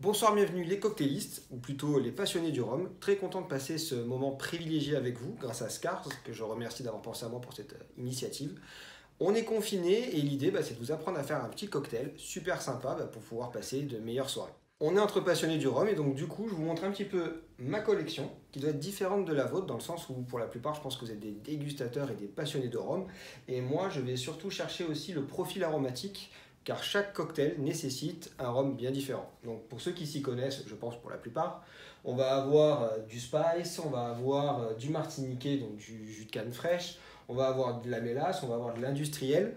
Bonsoir, bienvenue les cocktailistes, ou plutôt les passionnés du rhum. Très content de passer ce moment privilégié avec vous, grâce à Scars, que je remercie d'avoir pensé à moi pour cette initiative. On est confiné et l'idée, c'est de vous apprendre à faire un petit cocktail super sympa pour pouvoir passer de meilleures soirées. On est entre passionnés du rhum et donc du coup, je vous montre un petit peu ma collection, qui doit être différente de la vôtre, dans le sens où pour la plupart, je pense que vous êtes des dégustateurs et des passionnés de rhum. Et moi, je vais surtout chercher aussi le profil aromatique car chaque cocktail nécessite un rhum bien différent. Donc pour ceux qui s'y connaissent, je pense pour la plupart, on va avoir du spice, on va avoir du martiniquais, donc du jus de canne fraîche, on va avoir de la mélasse, on va avoir de l'industriel.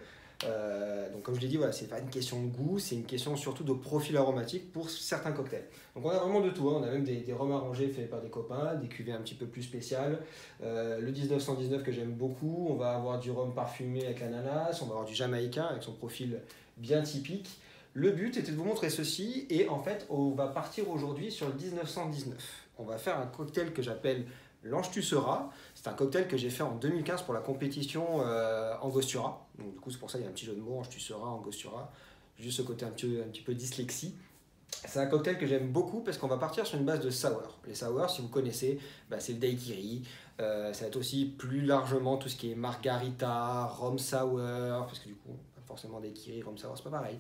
Donc comme je l'ai dit, voilà, c'est pas une question de goût, c'est une question surtout de profil aromatique pour certains cocktails. Donc on a vraiment de tout, hein. On a même des rhums arrangés faits par des copains, des cuvées un petit peu plus spéciales. Le 1919 que j'aime beaucoup, on va avoir du rhum parfumé avec l'ananas, on va avoir du jamaïcain avec son profil bien typique. Le but était de vous montrer ceci et en fait on va partir aujourd'hui sur le 1919. On va faire un cocktail que j'appelle l'Angostura. C'est un cocktail que j'ai fait en 2015 pour la compétition Angostura. Donc du coup c'est pour ça qu'il y a un petit jeu de mots, Angostura, Angostura. Juste ce côté un petit peu dyslexie. C'est un cocktail que j'aime beaucoup parce qu'on va partir sur une base de sour. Les sour, si vous connaissez, c'est le daiquiri. Ça va être aussi plus largement tout ce qui est margarita, rhum sour, parce que du coup, forcément daiquiri, rhum sour, c'est pas pareil,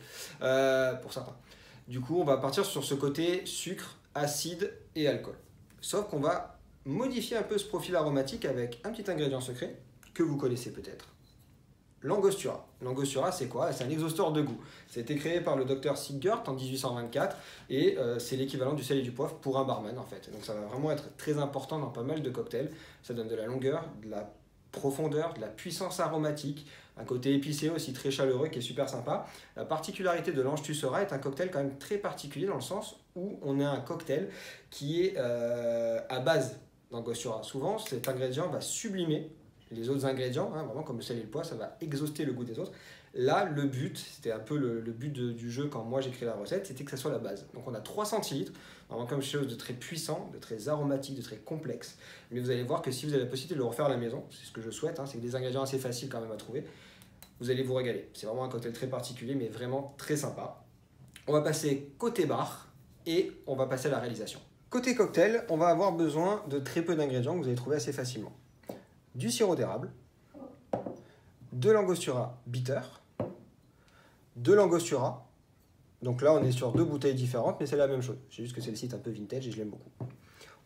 pour certains. Du coup, on va partir sur ce côté sucre, acide et alcool. Sauf qu'on va modifier un peu ce profil aromatique avec un petit ingrédient secret que vous connaissez peut-être. L'Angostura. L'Angostura, c'est quoi? C'est un exhausteur de goût. C'était créé par le docteur Siegert en 1824 et c'est l'équivalent du sel et du poivre pour un barman en fait. Donc ça va vraiment être très important dans pas mal de cocktails. Ça donne de la longueur, de la profondeur, de la puissance aromatique, un côté épicé aussi très chaleureux qui est super sympa. La particularité de l'Angostura est un cocktail quand même très particulier dans le sens où on a un cocktail qui est à base d'Angostura. Souvent, cet ingrédient va sublimer les autres ingrédients, hein, vraiment comme le sel et le poivre, ça va exhauster le goût des autres. Là, le but, c'était un peu le but du jeu quand moi j'ai créé la recette, c'était que ça soit la base. Donc on a 3 centilitres, vraiment comme quelque chose de très puissant, de très aromatique, de très complexe. Mais vous allez voir que si vous avez la possibilité de le refaire à la maison, c'est ce que je souhaite, hein, c'est des ingrédients assez faciles quand même à trouver, vous allez vous régaler. C'est vraiment un cocktail très particulier, mais vraiment très sympa. On va passer côté bar et on va passer à la réalisation. Côté cocktail, on va avoir besoin de très peu d'ingrédients que vous allez trouver assez facilement. Du sirop d'érable, de l'Angostura bitter, de l'Angostura. Donc là, on est sur 2 bouteilles différentes, mais c'est la même chose. C'est juste que celle-ci est un peu vintage et je l'aime beaucoup.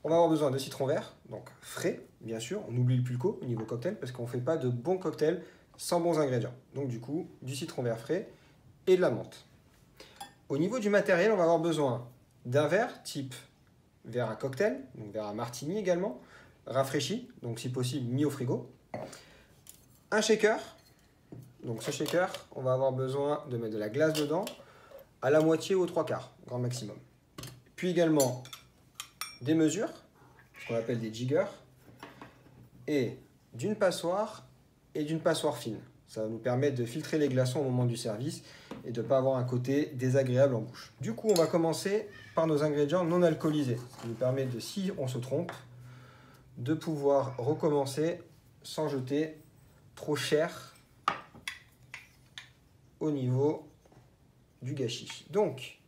On va avoir besoin de citron vert, donc frais, bien sûr. On oublie le pulco au niveau cocktail parce qu'on ne fait pas de bons cocktails sans bons ingrédients. Donc du coup, du citron vert frais et de la menthe. Au niveau du matériel, on va avoir besoin d'un verre type verre à cocktail, donc verre à martini également, rafraîchi, donc si possible mis au frigo. Un shaker, donc ce shaker, on va avoir besoin de mettre de la glace dedans, à la moitié ou aux 3/4, grand maximum. Puis également des mesures, ce qu'on appelle des jiggers, et d'une passoire fine. Ça va nous permettre de filtrer les glaçons au moment du service et de ne pas avoir un côté désagréable en bouche. Du coup, on va commencer par nos ingrédients non alcoolisés, ce qui nous permet de, si on se trompe, de pouvoir recommencer sans jeter trop cher au niveau du gâchis. Donc,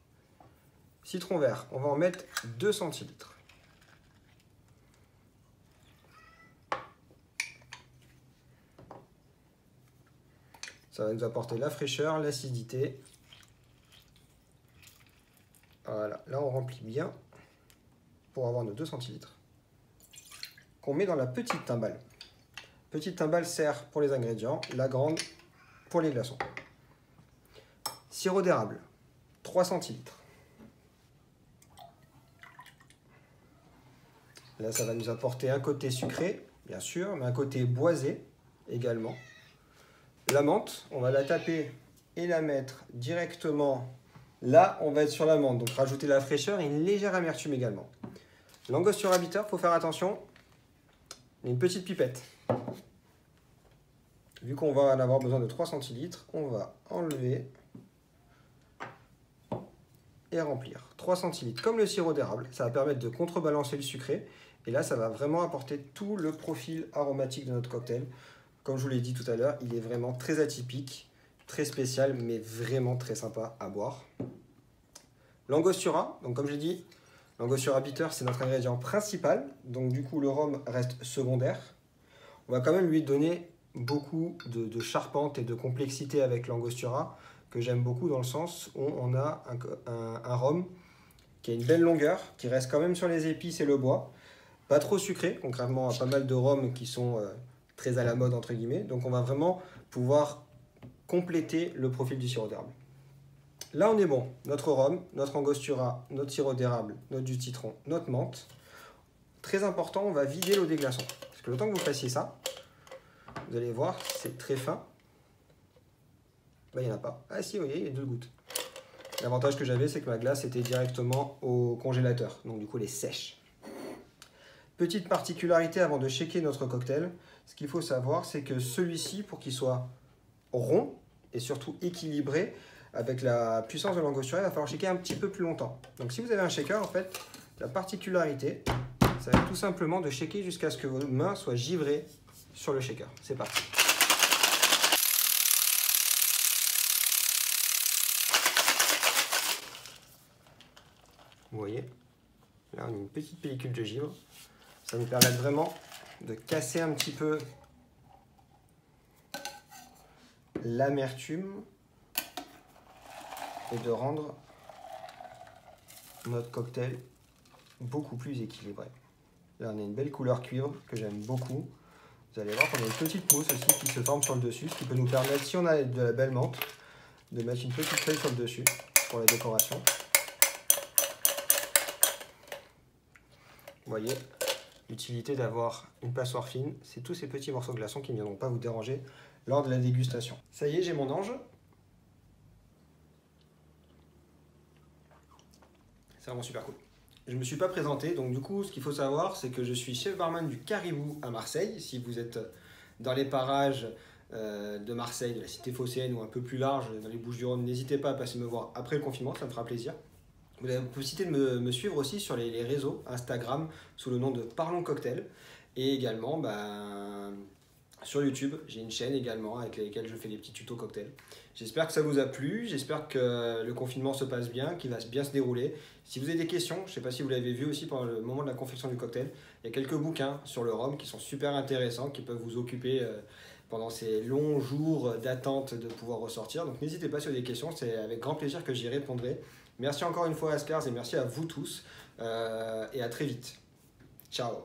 citron vert, on va en mettre 2 centilitres. Ça va nous apporter la fraîcheur, l'acidité. Voilà, là on remplit bien pour avoir nos 2 centilitres qu'on met dans la petite timbale. Petite timbale sert pour les ingrédients, la grande pour les glaçons. Sirop d'érable, 3 centilitres. Là, ça va nous apporter un côté sucré, bien sûr, mais un côté boisé également. La menthe, on va la taper et la mettre directement. Là, on va être sur la menthe, donc rajouter la fraîcheur et une légère amertume également. L'Angostura bitter, il faut faire attention. Une petite pipette. Vu qu'on va en avoir besoin de 3 centilitres, on va enlever et remplir. 3 centilitres, comme le sirop d'érable, ça va permettre de contrebalancer le sucré. Et là, ça va vraiment apporter tout le profil aromatique de notre cocktail. Comme je vous l'ai dit tout à l'heure, il est vraiment très atypique, très spécial, mais vraiment très sympa à boire. L'angostura, donc comme j'ai dit, l'angostura bitter, c'est notre ingrédient principal. Donc du coup, le rhum reste secondaire. On va quand même lui donner beaucoup de charpente et de complexité avec l'angostura, que j'aime beaucoup dans le sens où on a un rhum qui a une belle longueur, qui reste quand même sur les épices et le bois. Pas trop sucré, contrairement à pas mal de rhums qui sont très à la mode, entre guillemets. Donc on va vraiment pouvoir compléter le profil du sirop d'érable. Là, on est bon. Notre rhum, notre angostura, notre sirop d'érable, notre jus de citron, notre menthe. Très important, on va vider l'eau des glaçons. Parce que le temps que vous fassiez ça, vous allez voir, c'est très fin. Bah, il n'y en a pas. Ah si, vous voyez, il y a 2 gouttes. L'avantage que j'avais, c'est que ma glace était directement au congélateur. Donc du coup, elle est sèche. Petite particularité avant de shaker notre cocktail, ce qu'il faut savoir, c'est que celui-ci, pour qu'il soit rond et surtout équilibré, avec la puissance de l'angostura, il va falloir shaker un petit peu plus longtemps. Donc si vous avez un shaker, en fait, la particularité, ça va être tout simplement de shaker jusqu'à ce que vos mains soient givrées sur le shaker. C'est parti. Vous voyez, là on a une petite pellicule de givre. Ça nous permet vraiment de casser un petit peu l'amertume et de rendre notre cocktail beaucoup plus équilibré. Là on a une belle couleur cuivre que j'aime beaucoup. Vous allez voir qu'on a une petite mousse aussi qui se forme sur le dessus, ce qui peut nous permettre, si on a de la belle menthe, de mettre une petite feuille sur le dessus pour la décoration. Vous voyez, l'utilité d'avoir une passoire fine, c'est tous ces petits morceaux de glaçons qui ne viendront pas vous déranger lors de la dégustation. Ça y est, j'ai mon ange. C'est vraiment super cool. Je ne me suis pas présenté, donc du coup, ce qu'il faut savoir, c'est que je suis chef barman du Caribou à Marseille. Si vous êtes dans les parages de Marseille, de la cité phocéenne ou un peu plus large, dans les Bouches-du-Rhône, n'hésitez pas à passer me voir après le confinement, ça me fera plaisir. Vous avez la possibilité de me suivre aussi sur les réseaux Instagram sous le nom de Parlons Cocktail. Et également sur YouTube, j'ai une chaîne également avec laquelle je fais des petits tutos cocktails. J'espère que ça vous a plu, j'espère que le confinement se passe bien, qu'il va bien se dérouler. Si vous avez des questions, je ne sais pas si vous l'avez vu aussi pendant le moment de la confection du cocktail, il y a quelques bouquins sur le rhum qui sont super intéressants, qui peuvent vous occuper pendant ces longs jours d'attente de pouvoir ressortir. Donc n'hésitez pas si vous avez des questions, c'est avec grand plaisir que j'y répondrai. Merci encore une fois à Skars et merci à vous tous et à très vite. Ciao.